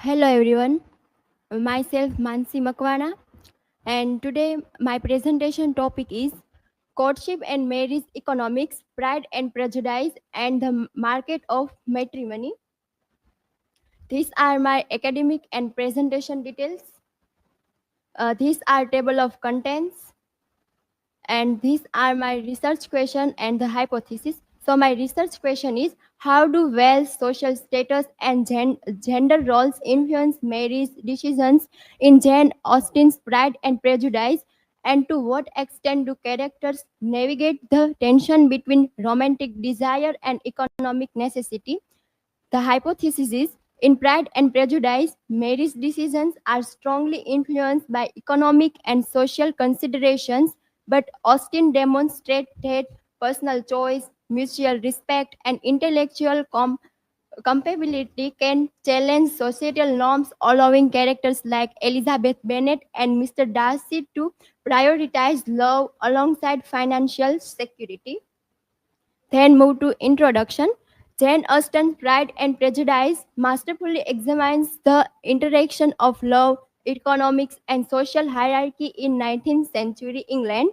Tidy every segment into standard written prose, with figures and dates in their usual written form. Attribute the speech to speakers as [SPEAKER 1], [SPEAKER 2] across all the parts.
[SPEAKER 1] Hello everyone, myself Mansi Makwana, and today my presentation topic is courtship and marriage economics, pride and prejudice, and the market of matrimony. These are my academic and presentation details. These are table of contents, and these are my research question and the hypothesis. So my research question is, how do wealth, social status, and gender roles influence marriage decisions in Jane Austen's Pride and Prejudice, and to what extent do characters navigate the tension between romantic desire and economic necessity? The hypothesis is, in Pride and Prejudice, marriage decisions are strongly influenced by economic and social considerations, but Austen demonstrates that personal choice, mutual respect, and intellectual compatibility can challenge societal norms, allowing characters like Elizabeth Bennet and Mr. Darcy to prioritize love alongside financial security. Then move to introduction. Jane Austen's Pride and Prejudice masterfully examines the interaction of love, economics, and social hierarchy in 19th century England.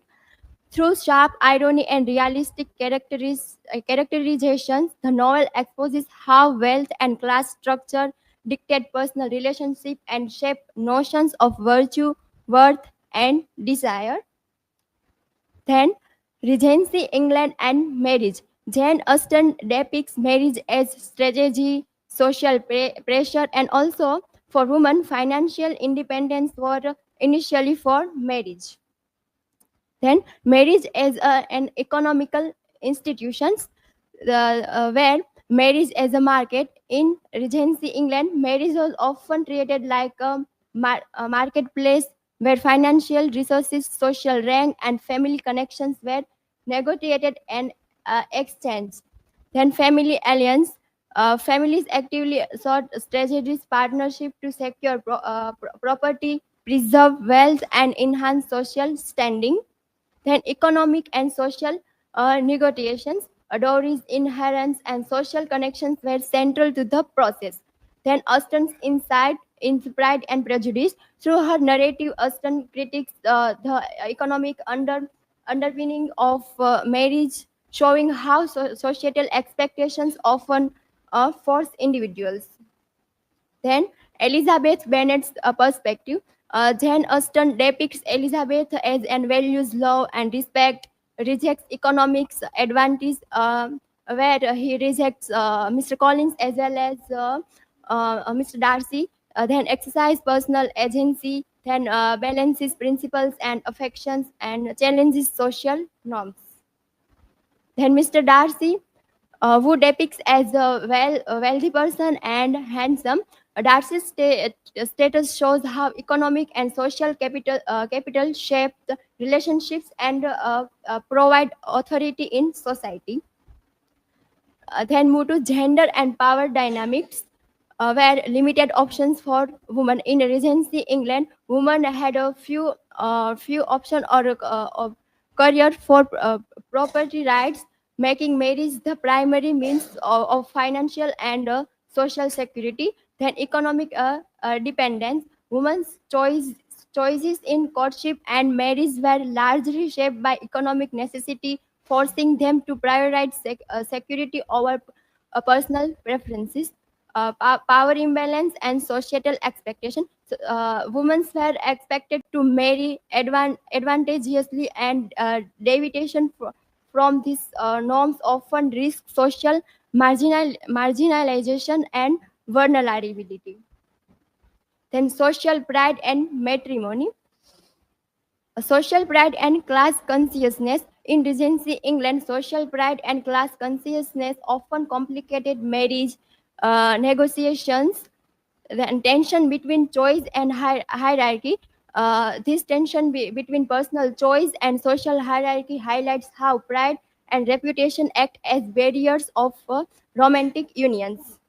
[SPEAKER 1] Through sharp irony and realistic characterizations, the novel exposes how wealth and class structure dictate personal relationships and shape notions of virtue, worth, and desire. Then, Regency England and marriage. Jane Austen depicts marriage as strategy, social pressure, and also for women, financial independence were initially for marriage. Then, marriage as an economical institutions, where marriage as a market in Regency England, marriage was often treated like a marketplace where financial resources, social rank, and family connections were negotiated and exchanged. Then, family alliance. Families actively sought strategies partnership to secure property, preserve wealth, and enhance social standing. Then economic and social negotiations, Dory's inherence and social connections were central to the process. Then Austen's insight in Pride and Prejudice. Through her narrative, Austen critiques the economic underpinning of marriage, showing how societal expectations often force individuals. Then Elizabeth Bennet's perspective. Jane Austen depicts Elizabeth as an values love and respect, rejects economics advantage, where he rejects Mr. Collins as well as Mr. Darcy. Then exercise personal agency, then balances principles and affections and challenges social norms. Then Mr. Darcy, who depicts as a wealthy person and handsome. Darcy's status shows how economic and social capital shape the relationships and provide authority in society. Then move to gender and power dynamics, where limited options for women in Regency England. Women had a few options or career for property rights, making marriage the primary means of financial and social security. Then economic dependence. Women's choices in courtship and marriage were largely shaped by economic necessity, forcing them to prioritize security over personal preferences. Power imbalance and societal expectation. So, women were expected to marry advantageously, and deviation from these norms often risk social marginalization and vulnerability. Then social pride and matrimony. Social pride and class consciousness. In Regency England, social pride and class consciousness often complicated marriage negotiations. The tension between choice and hierarchy. This tension between personal choice and social hierarchy highlights how pride and reputation act as barriers of romantic unions.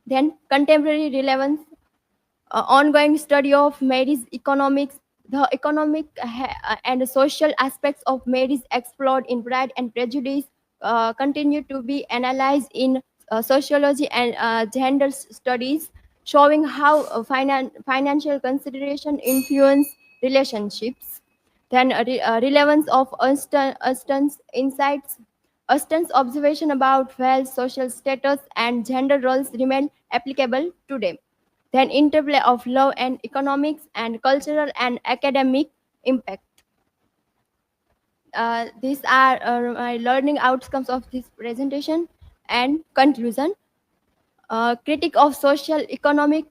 [SPEAKER 1] Then contemporary relevance, ongoing study of marriage economics. The economic and social aspects of marriage explored in Pride and Prejudice continue to be analyzed in sociology and gender studies. showing how financial consideration influence relationships. Then relevance of Austen's insights. Austen's observation about wealth, social status, and gender roles remain applicable today. Then interplay of law and economics and cultural and academic impact. These are my learning outcomes of this presentation and conclusion. Critique of social economic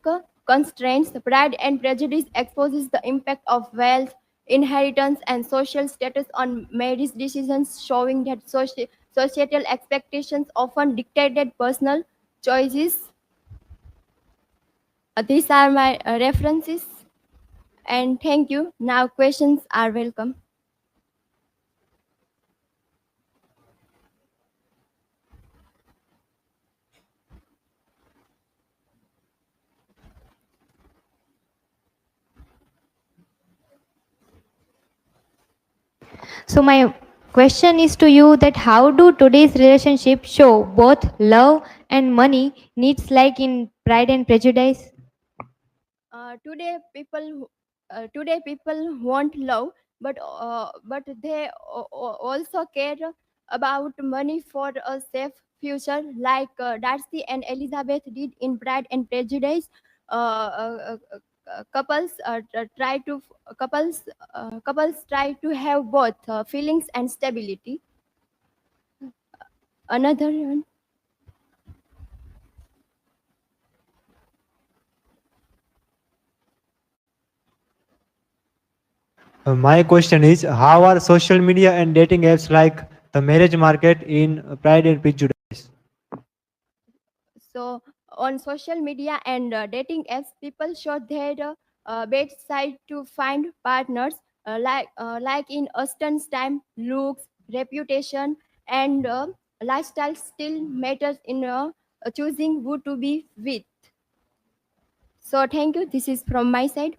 [SPEAKER 1] constraints, Pride and Prejudice exposes the impact of wealth, inheritance, and social status on marriage decisions, showing that societal expectations often dictated personal choices. These are my references, and thank you. Now, questions are welcome.
[SPEAKER 2] So my question is to you that how do today's relationship show both love and money needs like in Pride and Prejudice?
[SPEAKER 1] Today people want love, but they also care about money for a safe future, like Darcy and Elizabeth did in Pride and Prejudice. Try to couples try to have both feelings and stability. Another one.
[SPEAKER 3] My question is, how are social media and dating apps like the marriage market in Pride and Prejudice?
[SPEAKER 1] So on social media and dating apps, people show their best side to find partners. Like in Austen's time, looks, reputation, and lifestyle still matters in choosing who to be with. So thank you. This is from my side.